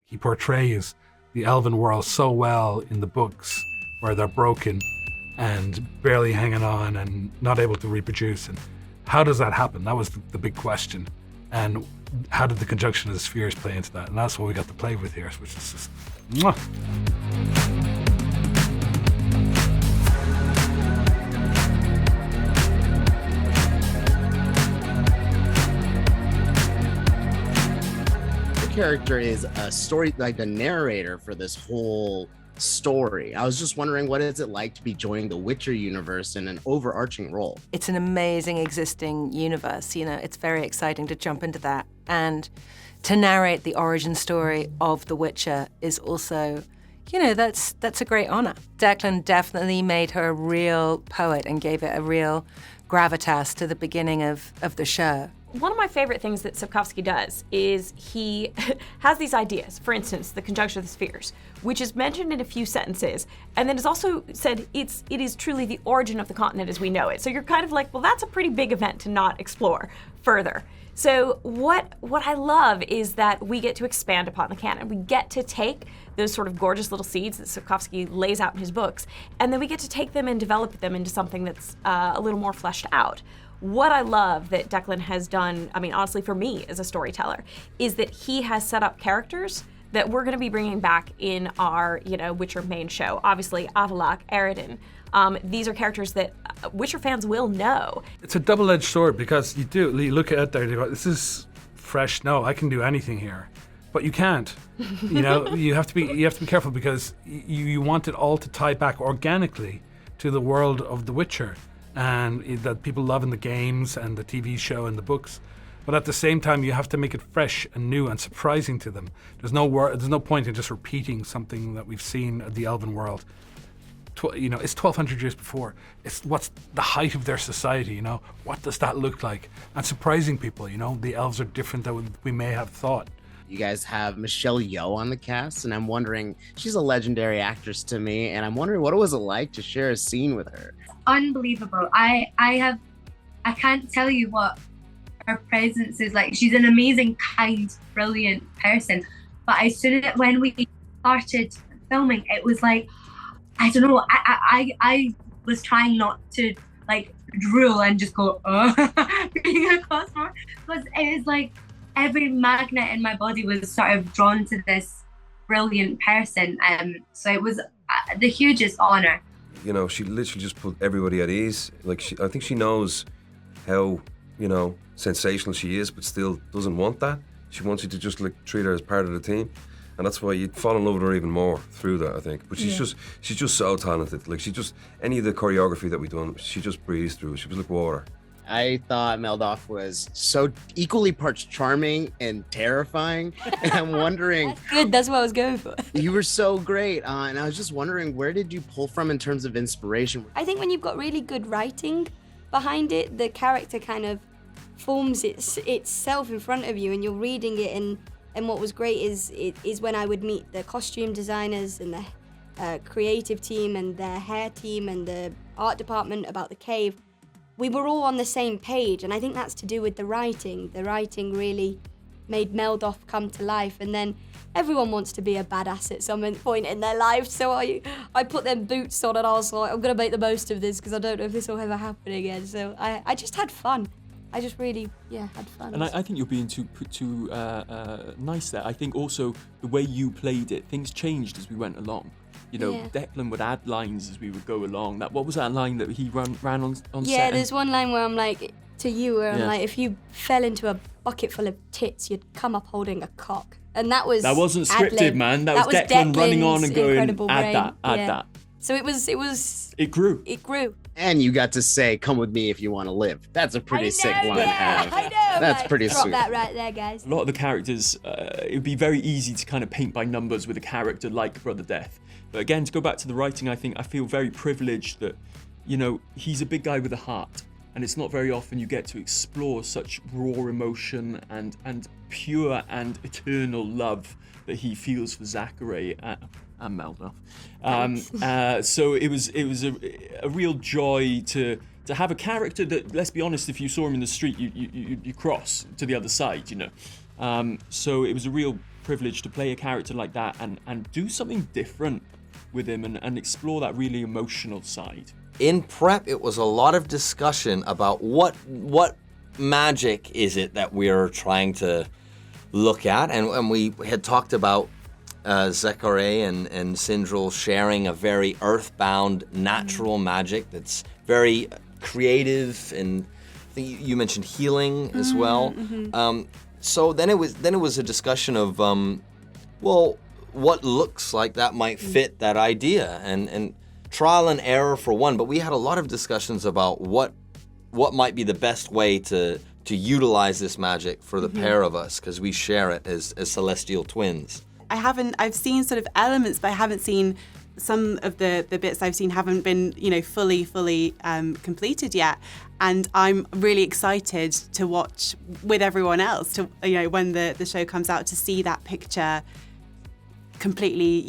he portrays the elven world so well in the books, where they're broken and barely hanging on and not able to reproduce. And how does that happen? That was the big question. And how did the conjunction of the spheres play into that? And that's what we got to play with here, which is just mwah. Character is a story, like the narrator for this whole story. I was just wondering, what is it like to be joining the Witcher universe in an overarching role? It's an amazing existing universe. It's very exciting to jump into that. And to narrate the origin story of The Witcher is also, that's a great honor. Declan definitely made her a real poet and gave it a real gravitas to the beginning of the show. One of my favorite things that Sapkowski does is he has these ideas. For instance, the conjunction of the spheres, which is mentioned in a few sentences, and then is also said it is truly the origin of the continent as we know it. So you're kind of like, well, that's a pretty big event to not explore further. So what I love is that we get to expand upon the canon. We get to take those sort of gorgeous little seeds that Sapkowski lays out in his books, and then we get to take them and develop them into something that's a little more fleshed out. What I love that Declan has done, honestly for me as a storyteller, is that he has set up characters that we're going to be bringing back in our, Witcher main show. Obviously, Avalok, Eredin. These are characters that Witcher fans will know. It's a double-edged sword, because you look at it there, you go, this is fresh. No, I can do anything here. But you can't. You have to be careful, because you want it all to tie back organically to the world of The Witcher, and that people love in the games and the TV show and the books. But at the same time, you have to make it fresh and new and surprising to them. There's no point in just repeating something that we've seen in the elven world. It's 1,200 years before. It's what's the height of their society, What does that look like? And surprising people, the elves are different than we may have thought. You guys have Michelle Yeoh on the cast, and I'm wondering, she's a legendary actress to me, and I'm wondering what it was like to share a scene with her. Unbelievable. I can't tell you what her presence is like. She's an amazing, kind, brilliant person. But as soon as when we started filming, it was like, I don't know, I was trying not to drool and just go, being across her, because it was like every magnet in my body was sort of drawn to this brilliant person. So it was the hugest honor. She literally just put everybody at ease. I think she knows how, sensational she is, but still doesn't want that. She wants you to just treat her as part of the team. And that's why you fall in love with her even more through that, I think. But she's just so talented. Any of the choreography that we've done, she just breezes through. She was like water. I thought Meldoff was so equally parts charming and terrifying. And I'm wondering... That's good, that's what I was going for. You were so great. And I was just wondering, where did you pull from in terms of inspiration? I think when you've got really good writing behind it, the character kind of forms itself in front of you, and you're reading it. And what was great is when I would meet the costume designers and the creative team and the hair team and the art department about the cave. We were all on the same page, and I think that's to do with the writing. The writing really made Meldoff come to life, and then everyone wants to be a badass at some point in their life, so I put them boots on and I was like, I'm gonna make the most of this because I don't know if this will ever happen again. So I just had fun. I just really, had fun. And I think you're being too nice there. I think also the way you played it, things changed as we went along. Declan would add lines as we would go along. What was that line that he ran on set? Yeah, there's one line where I'm like, to you, where I'm like, if you fell into a bucket full of tits, you'd come up holding a cock. And that wasn't scripted, ad-lib. man. That was Declan running on and going, add brain. that. So it grew. And you got to say, come with me if you want to live. That's a pretty sick line to have. I know. That's pretty Drop sweet. that right there, guys. A lot of the characters, it would be very easy to kind of paint by numbers with a character like Brother Death. But again, to go back to the writing, I feel very privileged that, he's a big guy with a heart. And it's not very often you get to explore such raw emotion and pure and eternal love that he feels for Zachary and Meldoff. So it was a real joy to have a character that, let's be honest, if you saw him in the street, you cross to the other side, So it was a real privilege to play a character like that and do something different with him and explore that really emotional side. In prep, it was a lot of discussion about what magic is it that we're trying to look at, and we had talked about Zachary and Sindrel sharing a very earthbound, natural magic that's very creative, and I think you mentioned healing as well. So then it was a discussion of, well, what looks like that might fit that idea, and trial and error for one. But we had a lot of discussions about what might be the best way to utilize this magic for the pair of us, because we share it as celestial twins. I've seen sort of elements, but I haven't seen some of the bits I've seen haven't been, fully completed yet. And I'm really excited to watch with everyone else, to, when the show comes out, to see that picture completely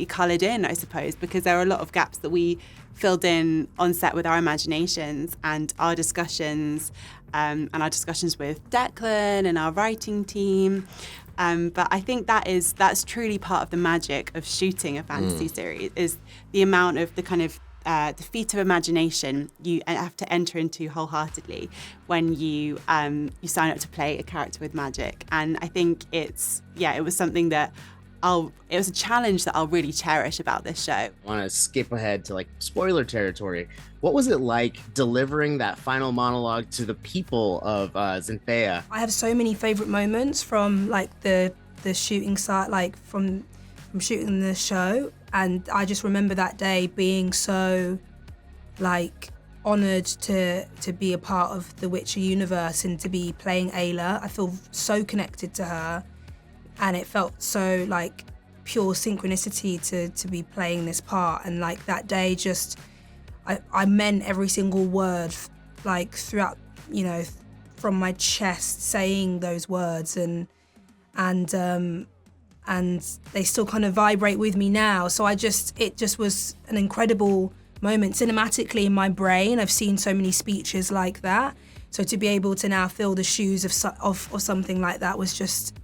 coloured in, I suppose, because there are a lot of gaps that we filled in on set with our imaginations and our discussions, and our discussions with Declan and our writing team. But I think that's truly part of the magic of shooting a fantasy series, is the amount of the kind of the feat of imagination you have to enter into wholeheartedly when you sign up to play a character with magic. And I think it was something that it was a challenge that I'll really cherish about this show. I want to skip ahead to spoiler territory. What was it like delivering that final monologue to the people of Zinfea? I have so many favorite moments from the shooting site, from shooting the show, and I just remember that day being so honored to be a part of the Witcher universe and to be playing Ayla. I feel so connected to her, and it felt so pure synchronicity to be playing this part. And that day, just I meant every single word, throughout, from my chest, saying those words, and they still kind of vibrate with me now. So it just was an incredible moment cinematically in my brain. I've seen so many speeches like that, so to be able to now fill the shoes of something like that was just.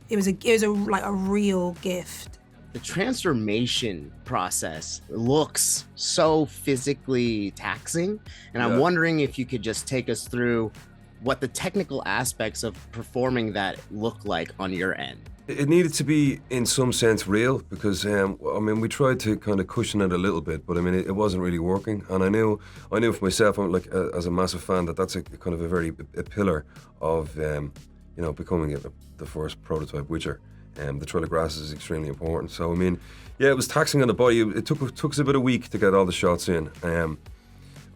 It was a real gift. The transformation process looks so physically taxing, and I'm wondering if you could just take us through what the technical aspects of performing that look like on your end. It needed to be in some sense real, because we tried to kind of cushion it a little bit, but it wasn't really working. And I knew for myself, I'm as a massive fan, that's a kind of a pillar of becoming the first prototype Witcher. The Trail of Grass is extremely important. So it was taxing on the body. It took us about a week to get all the shots in.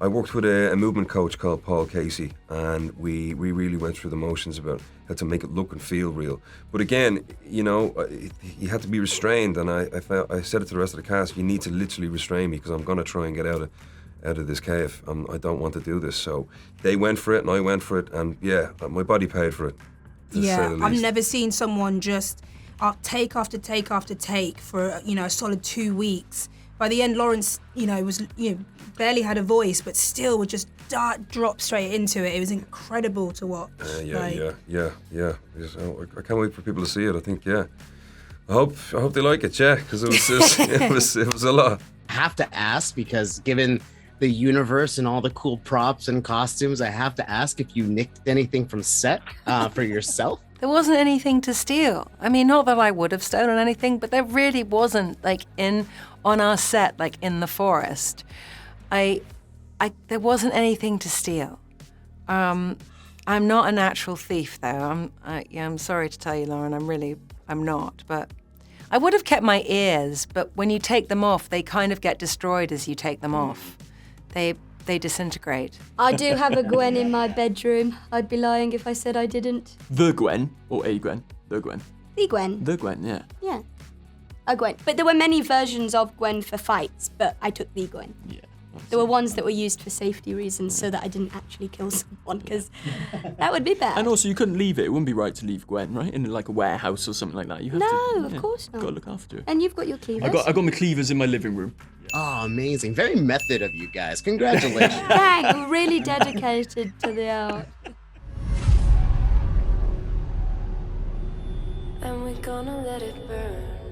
I worked with a movement coach called Paul Casey, and we really went through the motions about how to make it look and feel real. But again, you had to be restrained, and I said it to the rest of the cast, you need to literally restrain me, because I'm going to try and get out of this cave. I don't want to do this. So they went for it, and I went for it, and my body paid for it. Yeah, I've never seen someone just take after take after take for a solid 2 weeks. By the end, Laurence, was barely had a voice, but still would just drop straight into it. It was incredible to watch. Yeah. I can't wait for people to see it. I think, I hope they like it, because it was a lot. I have to ask, because given the universe and all the cool props and costumes, I have to ask if you nicked anything from set for yourself. There wasn't anything to steal. Not that I would have stolen anything, but there really wasn't, on our set, in the forest. There wasn't anything to steal. I'm not a natural thief, though. I'm sorry to tell you, Lauren, I'm not. But I would have kept my ears, but when you take them off, they kind of get destroyed as you take them off. They disintegrate. I do have a Gwen in my bedroom. I'd be lying if I said I didn't. The Gwen, or a Gwen? The Gwen. The Gwen. The Gwen, yeah. Yeah. A Gwen. But there were many versions of Gwen for fights, but I took the Gwen. Yeah. There were ones that were used for safety reasons, so that I didn't actually kill someone, because that would be bad. And also, you couldn't leave it. It wouldn't be right to leave Gwen, right? In a warehouse or something like that. You have to, of course not. Got to look after her. And you've got your cleavers. I got my cleavers in my living room. Oh, amazing. Very method of you guys. Congratulations. Thanks. We're really dedicated to the art. and we're gonna let it burn.